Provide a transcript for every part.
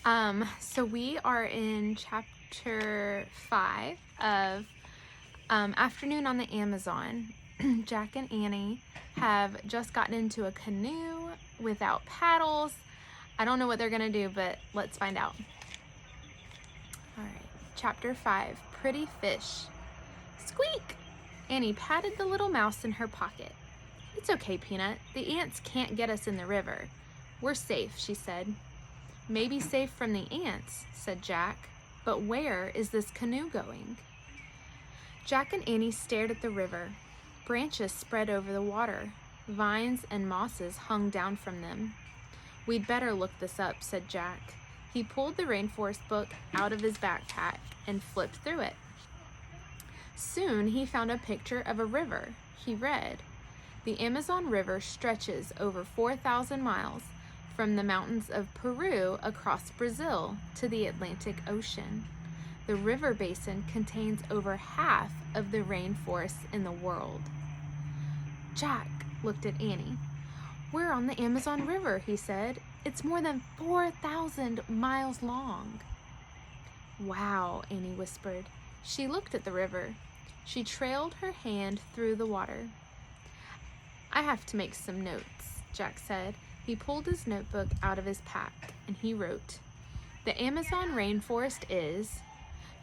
So we are in chapter 5 of Afternoon on the Amazon. Jack and Annie have just gotten into a canoe without paddles. I don't know what they're gonna do, but let's find out. All right, chapter 5, Pretty Fish. Squeak! Annie patted the little mouse in her pocket. It's okay, Peanut. The ants can't get us in the river. We're safe, she said. Maybe safe from the ants, said Jack. But where is this canoe going? Jack and Annie stared at the river. Branches spread over the water. Vines and mosses hung down from them. We'd better look this up, said Jack. He pulled the rainforest book out of his backpack and flipped through it. Soon he found a picture of a river. He read, "The Amazon River stretches over 4,000 miles from the mountains of Peru across Brazil to the Atlantic Ocean. The river basin contains over half of the rainforests in the world." Jack looked at Annie. "We're on the Amazon River," he said. "It's more than 4,000 miles long." "Wow," Annie whispered. She looked at the river. She trailed her hand through the water. "I have to make some notes," Jack said. He pulled his notebook out of his pack and he wrote, "The Amazon rainforest is..."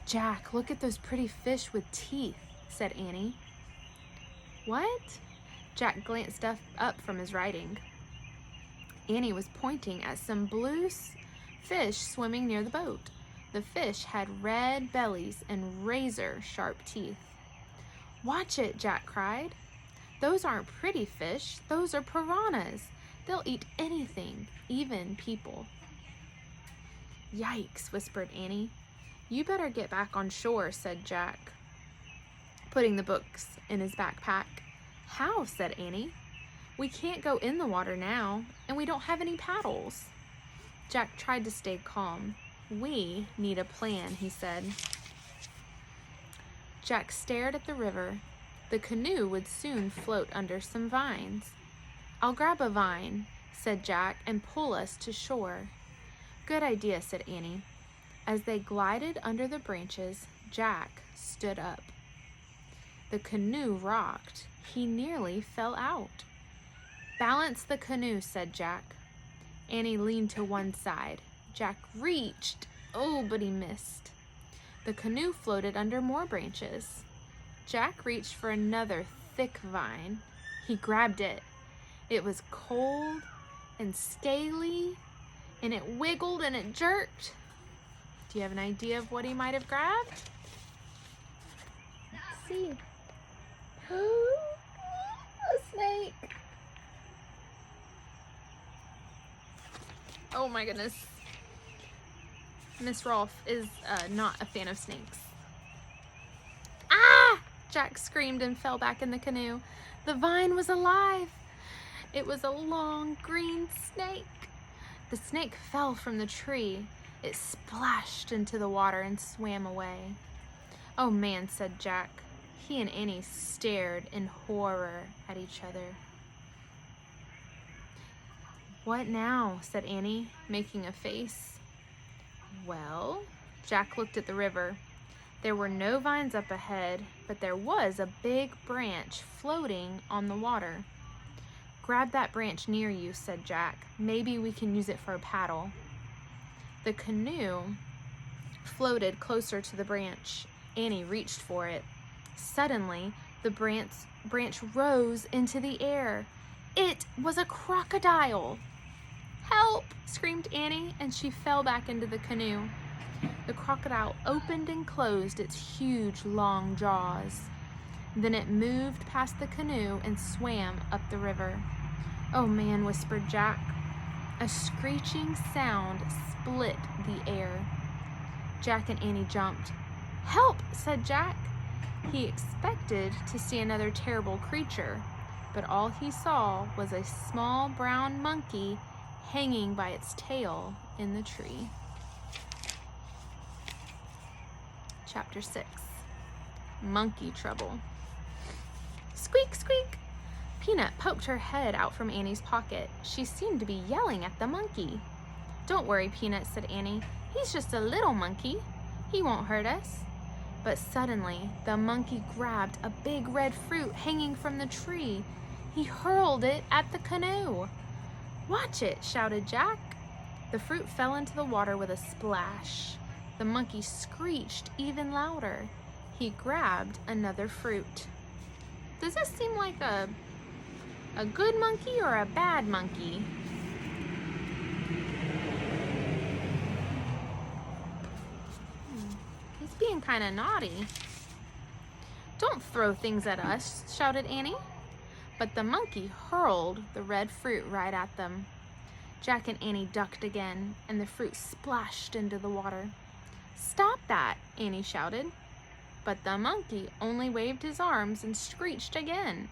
"Jack, look at those pretty fish with teeth," said Annie. "What?" Jack glanced up from his writing. Annie was pointing at some blue fish swimming near the boat. The fish had red bellies and razor-sharp teeth. "Watch it," Jack cried. "Those aren't pretty fish. Those are piranhas. They'll eat anything, even people." "Yikes," whispered Annie. "You better get back on shore," said Jack, putting the books in his backpack. "How?" said Annie. "We can't go in the water now, and we don't have any paddles." Jack tried to stay calm. "We need a plan," he said. Jack stared at the river. The canoe would soon float under some vines. "I'll grab a vine," said Jack, "and pull us to shore." "Good idea," said Annie. As they glided under the branches, Jack stood up. The canoe rocked. He nearly fell out. "Balance the canoe," said Jack. Annie leaned to one side. Jack reached. Oh, but he missed. The canoe floated under more branches. Jack reached for another thick vine. He grabbed it. It was cold and scaly, and it wiggled and it jerked. Do you have an idea of what he might have grabbed? Let's see. A snake. Oh my goodness. Miss Rolfe is not a fan of snakes. "Ah!" Jack screamed and fell back in the canoe. The vine was alive. It was a long green snake. The snake fell from the tree. It splashed into the water and swam away. "Oh man," said Jack. He and Annie stared in horror at each other. "What now?" said Annie, making a face. "Well," Jack looked at the river. There were no vines up ahead, but there was a big branch floating on the water. "Grab that branch near you," said Jack. "Maybe we can use it for a paddle." The canoe floated closer to the branch. Annie reached for it. Suddenly, the branch rose into the air. It was a crocodile. "Help!" screamed Annie, and she fell back into the canoe. The crocodile opened and closed its huge, long jaws. Then it moved past the canoe and swam up the river. "Oh man," whispered Jack. A screeching sound split the air. Jack and Annie jumped. "Help!" said Jack. He expected to see another terrible creature, but all he saw was a small brown monkey hanging by its tail in the tree. Chapter 6. Monkey Trouble. Squeak, squeak! Peanut poked her head out from Annie's pocket. She seemed to be yelling at the monkey. "Don't worry, Peanut," said Annie. "He's just a little monkey. He won't hurt us." But suddenly, the monkey grabbed a big red fruit hanging from the tree. He hurled it at the canoe. "Watch it," shouted Jack. The fruit fell into the water with a splash. The monkey screeched even louder. He grabbed another fruit. Does this seem like a good monkey or a bad monkey? He's being kind of naughty. "Don't throw things at us," shouted Annie. But the monkey hurled the red fruit right at them. Jack and Annie ducked again, and the fruit splashed into the water. "Stop that," Annie shouted. But the monkey only waved his arms and screeched again.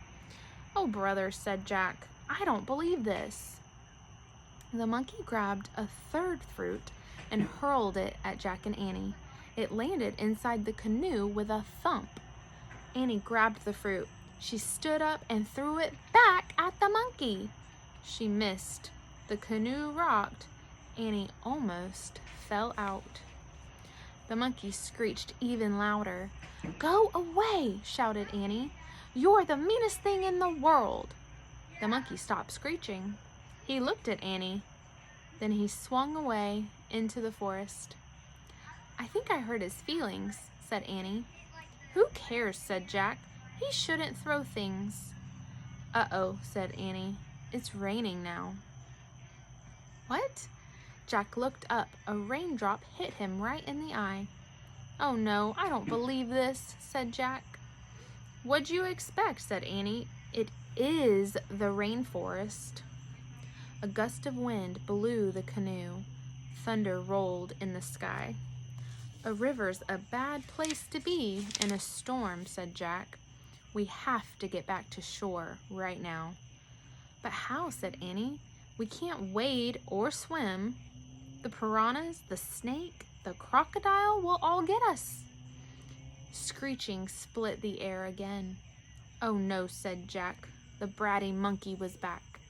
"Oh, brother," said Jack, "I don't believe this." The monkey grabbed a third fruit and hurled it at Jack and Annie. It landed inside the canoe with a thump. Annie grabbed the fruit. She stood up and threw it back at the monkey. She missed. The canoe rocked. Annie almost fell out. The monkey screeched even louder. "Go away," shouted Annie. "You're the meanest thing in the world." The monkey stopped screeching. He looked at Annie. Then he swung away into the forest. "I think I hurt his feelings," said Annie. "Who cares?" said Jack. "He shouldn't throw things." "Uh-oh," said Annie. "It's raining now." "What?" Jack looked up. A raindrop hit him right in the eye. "Oh no, I don't believe this," said Jack. "What'd you expect?" said Annie. "It is the rainforest." A gust of wind blew the canoe. Thunder rolled in the sky. "A river's a bad place to be in a storm," said Jack. "We have to get back to shore right now." "But how?" said Annie. "We can't wade or swim. The piranhas, the snake, the crocodile will all get us." Screeching split the air again. "Oh no," said Jack. The bratty monkey was back.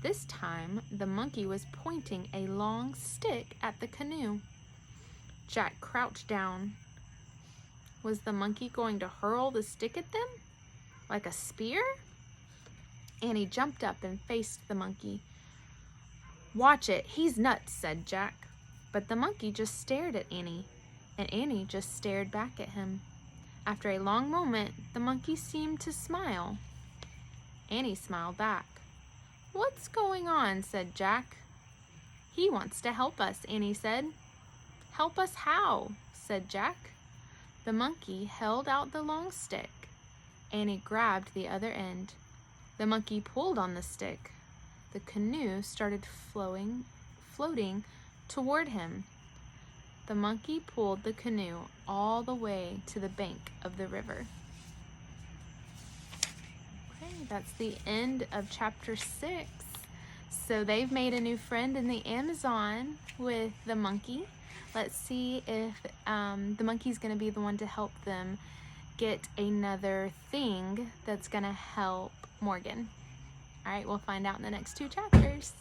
This time, the monkey was pointing a long stick at the canoe. Jack crouched down. Was the monkey going to hurl the stick at them? Like a spear? Annie jumped up and faced the monkey. "Watch it, he's nuts," said Jack. But the monkey just stared at Annie, and Annie just stared back at him. After a long moment, the monkey seemed to smile. Annie smiled back. "What's going on?" said Jack. "He wants to help us," Annie said. "Help us how?" said Jack. The monkey held out the long stick. Annie grabbed the other end. The monkey pulled on the stick. The canoe started floating toward him. The monkey pulled the canoe all the way to the bank of the river. Okay, that's the end of chapter 6. So they've made a new friend in the Amazon with the monkey. Let's see if the monkey's going to be the one to help them get another thing that's going to help Morgan. All right, we'll find out in the next 2 chapters.